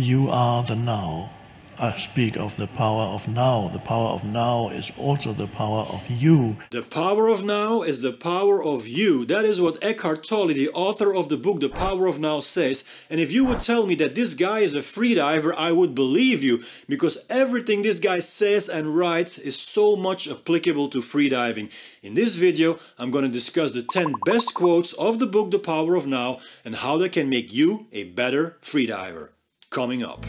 You are the now. I speak of the power of now. The power of now is also the power of you. The power of now is the power of you. That is what Eckhart Tolle, the author of the book The Power of Now, says. And if you would tell me that this guy is a freediver, I would believe you, because everything this guy says and writes is so much applicable to freediving. In this video, I'm going to discuss the 10 best quotes of the book The Power of Now and how they can make you a better freediver. Coming up.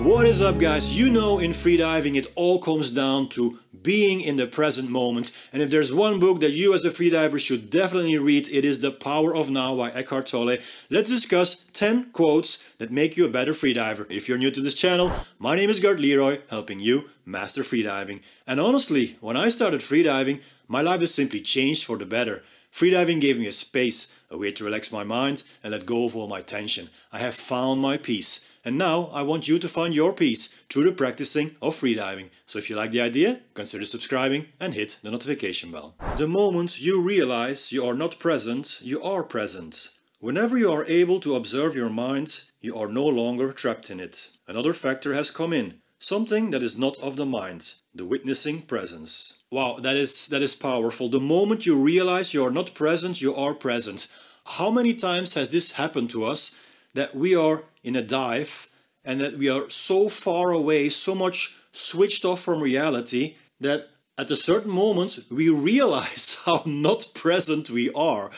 What is up, guys? You know, in freediving it all comes down to being in the present moment, and if there's one book that you as a freediver should definitely read, it is The Power of Now by Eckhart Tolle. Let's discuss 10 quotes that make you a better freediver. If you're new to this channel, my name is Gert Leroy, helping you master freediving. And honestly, when I started freediving, my life has simply changed for the better. Freediving gave me a space, a way to relax my mind and let go of all my tension. I have found my peace. And now I want you to find your peace through the practicing of freediving. So if you like the idea, consider subscribing and hit the notification bell. The moment you realize you are not present, you are present. Whenever you are able to observe your mind, you are no longer trapped in it. Another factor has come in, something that is not of the mind, the witnessing presence. Wow, that is powerful. The moment you realize you are not present, you are present. How many times has this happened to us? That we are in a dive and that we are so far away, so much switched off from reality that at a certain moment we realize how not present we are.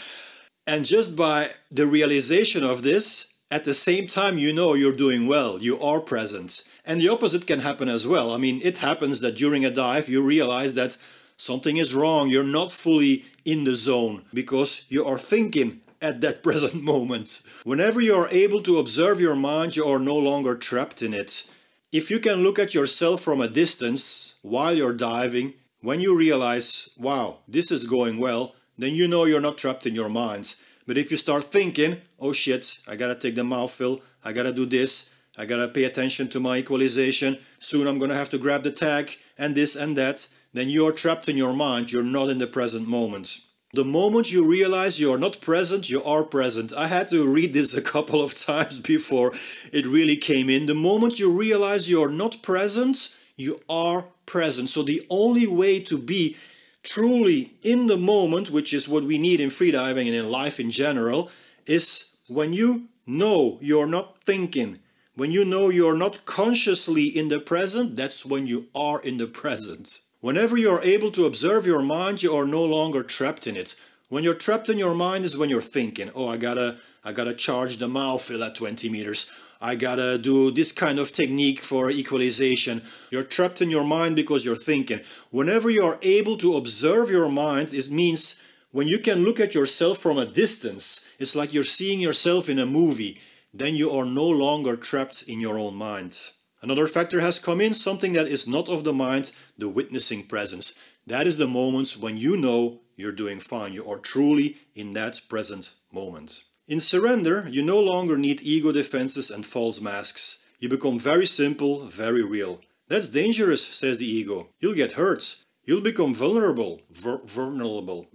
And just by the realization of this, at the same time you know you're doing well, you are present. And the opposite can happen as well. I mean, it happens that during a dive you realize that something is wrong, you're not fully in the zone because you are thinking at that present moment. Whenever you are able to observe your mind, you are no longer trapped in it. If you can look at yourself from a distance while you're diving, when you realize, wow, this is going well, then you know you're not trapped in your mind. But if you start thinking, oh shit, I gotta take the mouthful, I gotta do this, I gotta pay attention to my equalization, soon I'm gonna have to grab the tag and this and that, then you're trapped in your mind, you're not in the present moment. The moment you realize you are not present, you are present. I had to read this a couple of times before it really came in. The moment you realize you are not present, you are present. So the only way to be truly in the moment, which is what we need in freediving and in life in general, is when you know you're not thinking. When you know you're not consciously in the present, that's when you are in the present. Whenever you are able to observe your mind, you are no longer trapped in it. When you're trapped in your mind is when you're thinking, oh, I gotta charge the mouthful at 20 meters. I gotta do this kind of technique for equalization. You're trapped in your mind because you're thinking. Whenever you are able to observe your mind, it means when you can look at yourself from a distance, it's like you're seeing yourself in a movie, then you are no longer trapped in your own mind. Another factor has come in, something that is not of the mind, the witnessing presence. That is the moments when you know you're doing fine. You are truly in that present moment. In surrender, you no longer need ego defenses and false masks. You become very simple, very real. That's dangerous, says the ego. You'll get hurt. You'll become vulnerable. Vulnerable.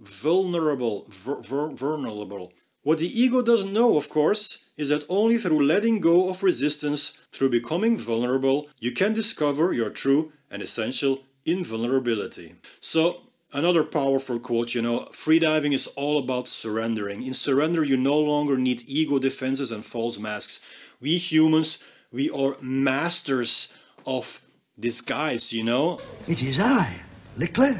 What the ego doesn't know, of course, is that only through letting go of resistance, through becoming vulnerable, you can discover your true and essential invulnerability. So, another powerful quote, you know, freediving is all about surrendering. In surrender, you no longer need ego defenses and false masks. We humans, we are masters of disguise, you know. It is I, Leclerc.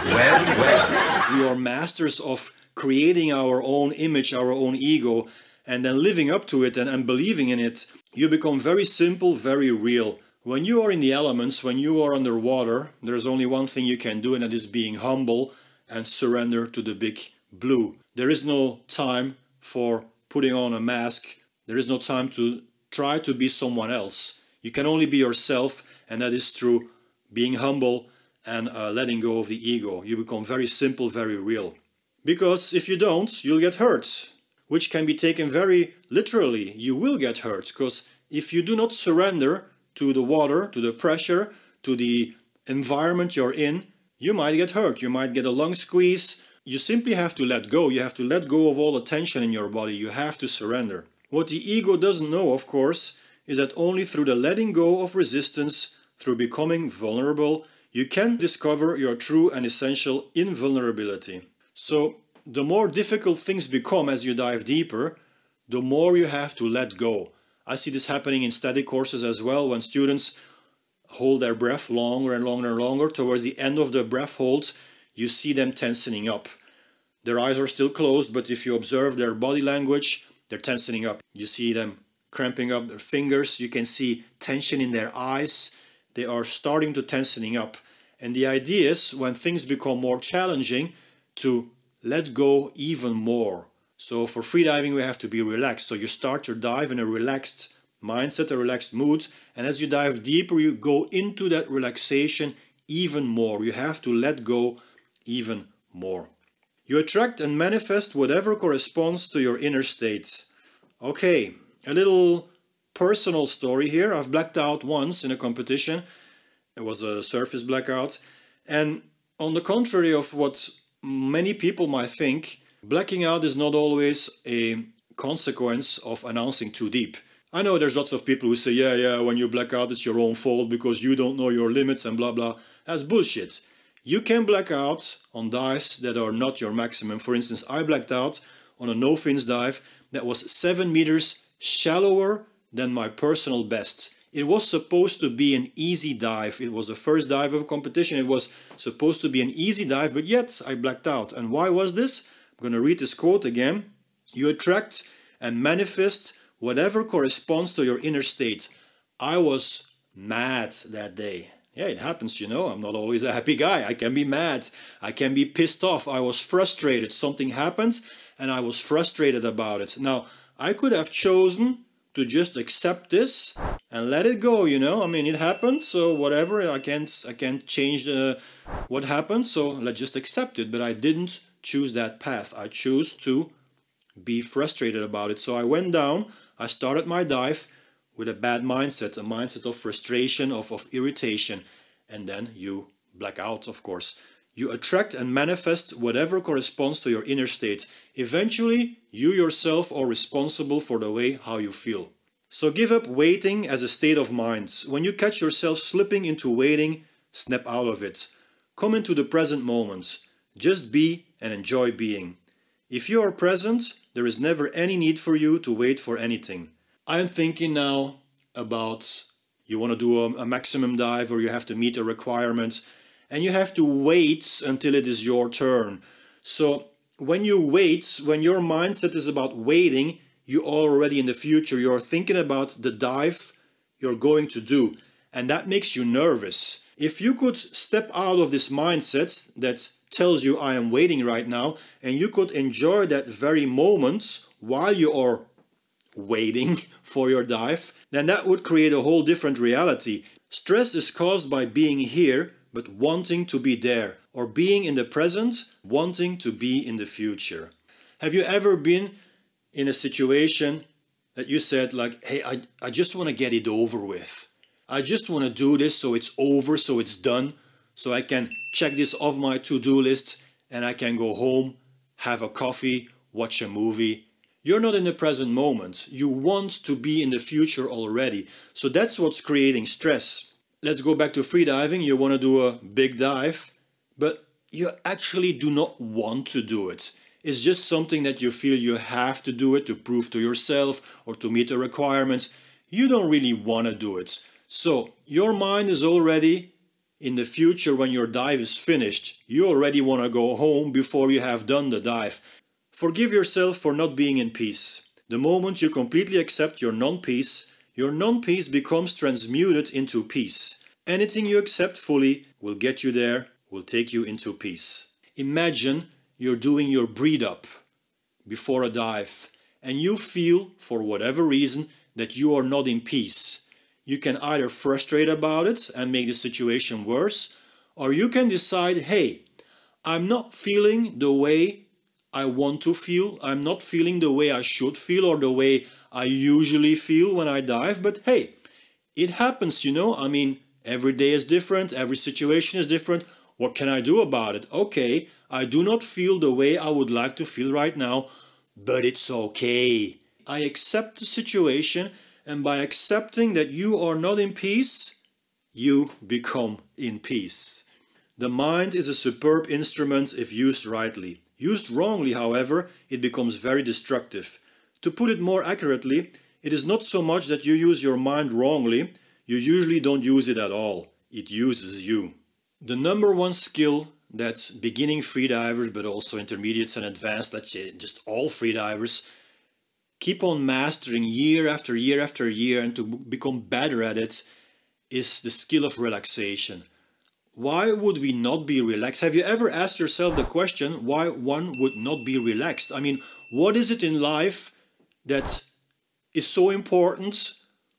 Well. We are masters of creating our own image, our own ego, and then living up to it and believing in it. You become very simple, very real. When you are in the elements, when you are underwater, there's only one thing you can do, and that is being humble and surrender to the big blue. There is no time for putting on a mask. There is no time to try to be someone else. You can only be yourself, and that is through being humble and letting go of the ego. You become very simple, very real. Because if you don't, you'll get hurt, which can be taken very literally. You will get hurt, because if you do not surrender to the water, to the pressure, to the environment you're in, you might get hurt. You might get a lung squeeze. You simply have to let go. You have to let go of all the tension in your body. You have to surrender. What the ego doesn't know, of course, is that only through the letting go of resistance, through becoming vulnerable, you can discover your true and essential invulnerability. So, the more difficult things become as you dive deeper, the more you have to let go. I see this happening in static courses as well, when students hold their breath longer and longer and longer. Towards the end of the breath holds, you see them tensioning up. Their eyes are still closed, but if you observe their body language, they're tensioning up. You see them cramping up their fingers. You can see tension in their eyes. They are starting to tensioning up. And the idea is, when things become more challenging, to let go even more. So for freediving, we have to be relaxed. So you start your dive in a relaxed mindset, a relaxed mood. And as you dive deeper, you go into that relaxation even more. You have to let go even more. You attract and manifest whatever corresponds to your inner state. Okay, a little personal story here. I've blacked out once in a competition. It was a surface blackout. And on the contrary of what many people might think, blacking out is not always a consequence of announcing too deep. I know there's lots of people who say, yeah, when you black out, it's your own fault because you don't know your limits and blah, blah. That's bullshit. You can black out on dives that are not your maximum. For instance, I blacked out on a no-fins dive that was 7 meters shallower than my personal best. It was supposed to be an easy dive. It was the first dive of a competition. It was supposed to be an easy dive, but yet I blacked out. And why was this? I'm going to read this quote again. You attract and manifest whatever corresponds to your inner state. I was mad that day. Yeah, it happens, you know. I'm not always a happy guy. I can be mad. I can be pissed off. I was frustrated. Something happened and I was frustrated about it. Now, I could have chosen to just accept this and let it go, you know. I mean, it happened, so whatever. I can't change what happened, so let's just accept it. But I didn't choose that path. I chose to be frustrated about it. So I went down. I started my dive with a bad mindset, a mindset of frustration, of irritation, and then you black out, of course. You attract and manifest whatever corresponds to your inner state. Eventually, you yourself are responsible for the way how you feel. So give up waiting as a state of mind. When you catch yourself slipping into waiting, snap out of it. Come into the present moment. Just be and enjoy being. If you are present, there is never any need for you to wait for anything. I am thinking now about you want to do a maximum dive or you have to meet a requirement and you have to wait until it is your turn. So when you wait, when your mindset is about waiting, you are already in the future. You're thinking about the dive you're going to do, and that makes you nervous. If you could step out of this mindset that tells you I am waiting right now, and you could enjoy that very moment while you are waiting for your dive, then that would create a whole different reality. Stress is caused by being here but wanting to be there, or being in the present, wanting to be in the future. Have you ever been in a situation that you said like, hey, I just want to get it over with. I just want to do this so it's over, so it's done, so I can check this off my to-do list and I can go home, have a coffee, watch a movie. You're not in the present moment. You want to be in the future already. So that's what's creating stress. Let's go back to freediving. You want to do a big dive, but you actually do not want to do it. It's just something that you feel you have to do it to prove to yourself or to meet the requirements. You don't really want to do it. So your mind is already in the future when your dive is finished. You already want to go home before you have done the dive. Forgive yourself for not being in peace. The moment you completely accept your non-peace becomes transmuted into peace. Anything you accept fully will get you there, will take you into peace. Imagine you're doing your breathe up before a dive and you feel, for whatever reason, that you are not in peace. You can either frustrate about it and make the situation worse, or you can decide, hey, I'm not feeling the way I want to feel. I'm not feeling the way I should feel or the way I usually feel when I dive, but hey, it happens, you know. I mean, every day is different, every situation is different. What can I do about it? Okay, I do not feel the way I would like to feel right now, but it's okay. I accept the situation, and by accepting that you are not in peace, you become in peace. The mind is a superb instrument if used rightly. Used wrongly, however, it becomes very destructive. To put it more accurately, it is not so much that you use your mind wrongly, you usually don't use it at all. It uses you. The number one skill that beginning freedivers, but also intermediates and advanced, let's say just all freedivers, keep on mastering year after year after year and to become better at it, is the skill of relaxation. Why would we not be relaxed? Have you ever asked yourself the question why one would not be relaxed? I mean, what is it in life that is so important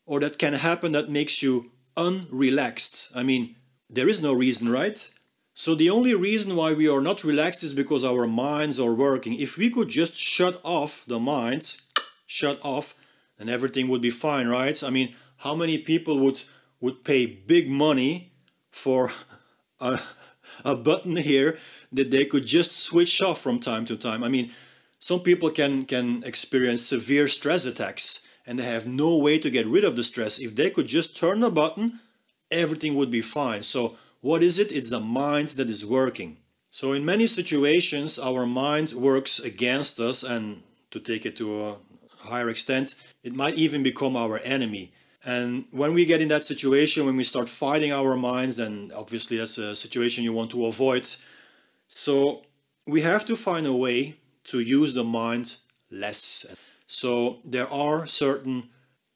or that can happen that makes you unrelaxed? I mean, there is no reason, right? So the only reason why we are not relaxed is because our minds are working. If we could just shut off the mind, then everything would be fine, right? I mean, how many people would pay big money for a button here that they could just switch off from time to time? I mean, some people can experience severe stress attacks and they have no way to get rid of the stress. If they could just turn the button, everything would be fine. So what is it? It's the mind that is working. So in many situations, our mind works against us, and to take it to a higher extent, it might even become our enemy. And when we get in that situation, when we start fighting our minds, then obviously that's a situation you want to avoid. So we have to find a way to use the mind less. So there are certain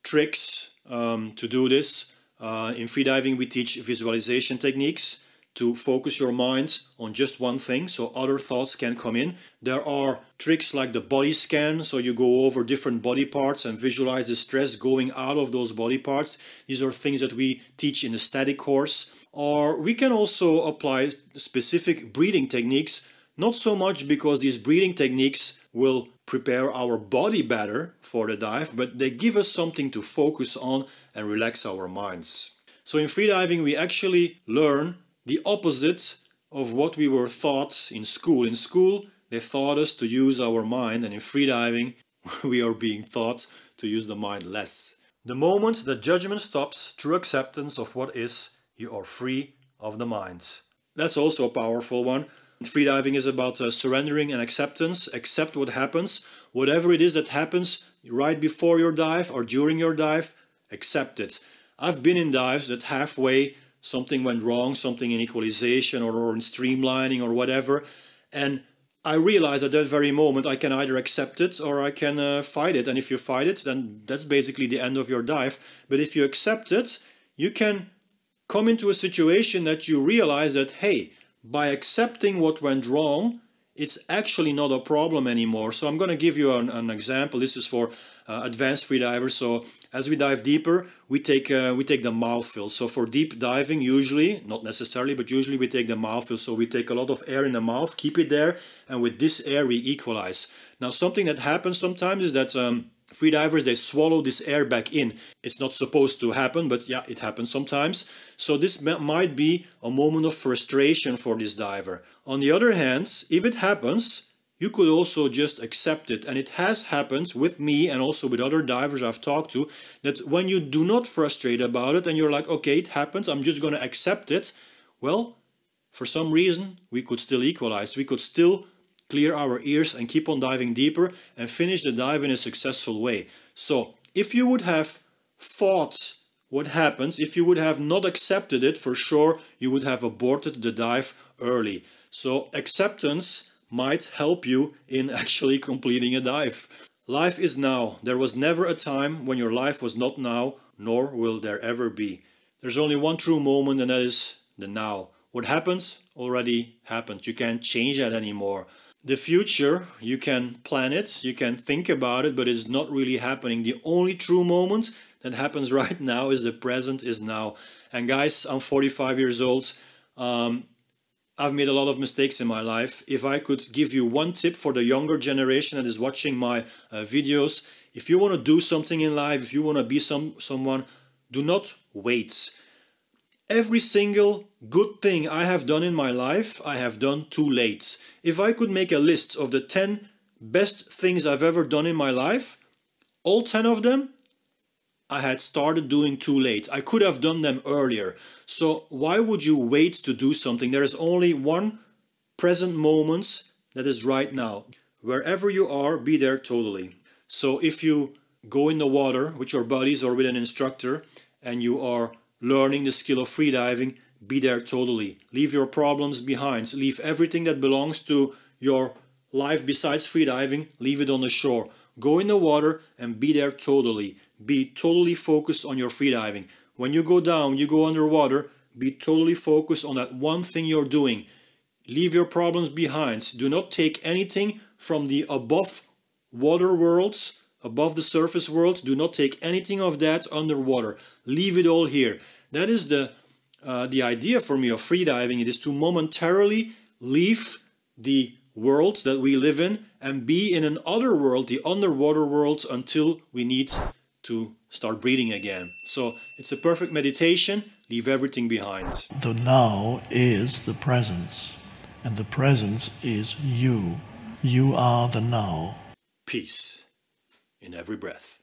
tricks to do this. In freediving, we teach visualization techniques to focus your mind on just one thing so other thoughts can come in. There are tricks like the body scan, so you go over different body parts and visualize the stress going out of those body parts. These are things that we teach in the static course. Or we can also apply specific breathing techniques, not so much because these breathing techniques will prepare our body better for the dive, but they give us something to focus on and relax our minds. So in freediving, we actually learn the opposite of what we were taught in school. In school, they taught us to use our mind, and in freediving, we are being taught to use the mind less. The moment that judgment stops, true acceptance of what is, you are free of the mind. That's also a powerful one. Freediving is about surrendering and acceptance. Accept what happens. Whatever it is that happens right before your dive or during your dive, accept it. I've been in dives that halfway something went wrong, something in equalization or in streamlining or whatever, and I realized at that very moment I can either accept it or I can fight it. And if you fight it, then that's basically the end of your dive. But if you accept it, you can come into a situation that you realize that, hey, by accepting what went wrong, it's actually not a problem anymore. So I'm going to give you an example. This is for advanced freedivers. So as we dive deeper, we take the mouth fill. So for deep diving, usually, not necessarily, but usually we take the mouth fill. So we take a lot of air in the mouth, keep it there, and with this air we equalize. Now something that happens sometimes is that freedivers, they swallow this air back in. It's not supposed to happen, but yeah, it happens sometimes. So this might be a moment of frustration for this diver. On the other hand, if it happens, you could also just accept it. And it has happened with me and also with other divers I've talked to, that when you do not frustrate about it and you're like, okay, it happens, I'm just going to accept it. Well, for some reason, we could still equalize. We could still clear our ears and keep on diving deeper and finish the dive in a successful way. So if you would have fought what happens, if you would have not accepted it, for sure you would have aborted the dive early. So acceptance might help you in actually completing a dive. Life is now. There was never a time when your life was not now, nor will there ever be. There's only one true moment, and that is the now. What happens already happened. You can't change that anymore. The future, you can plan it, you can think about it, but it's not really happening. The only true moment that happens right now is the present is now. And guys, I'm 45 years old. I've made a lot of mistakes in my life. If I could give you one tip for the younger generation that is watching my videos, if you want to do something in life, if you want to be someone, do not wait. Every single good thing I have done in my life, I have done too late. If I could make a list of the 10 best things I've ever done in my life, All 10 of them, I had started doing too late. I could have done them earlier. So why would you wait to do something? There is only one present moment that is right now. Wherever you are, be there totally. So if you go in the water with your buddies or with an instructor and you are learning the skill of freediving, be there totally. Leave your problems behind. Leave everything that belongs to your life besides freediving, leave it on the shore. Go in the water and be there totally. Be totally focused on your freediving. When you go down, you go underwater, be totally focused on that one thing you're doing. Leave your problems behind. Do not take anything from the above water worlds, above the surface world. Do not take anything of that underwater. Leave it all here. That is the idea for me of freediving. It is to momentarily leave the world that we live in and be in another world, the underwater world, until we need to start breathing again. So it's a perfect meditation. Leave everything behind. The now is the presence, and the presence is you. You are the now. Peace in every breath.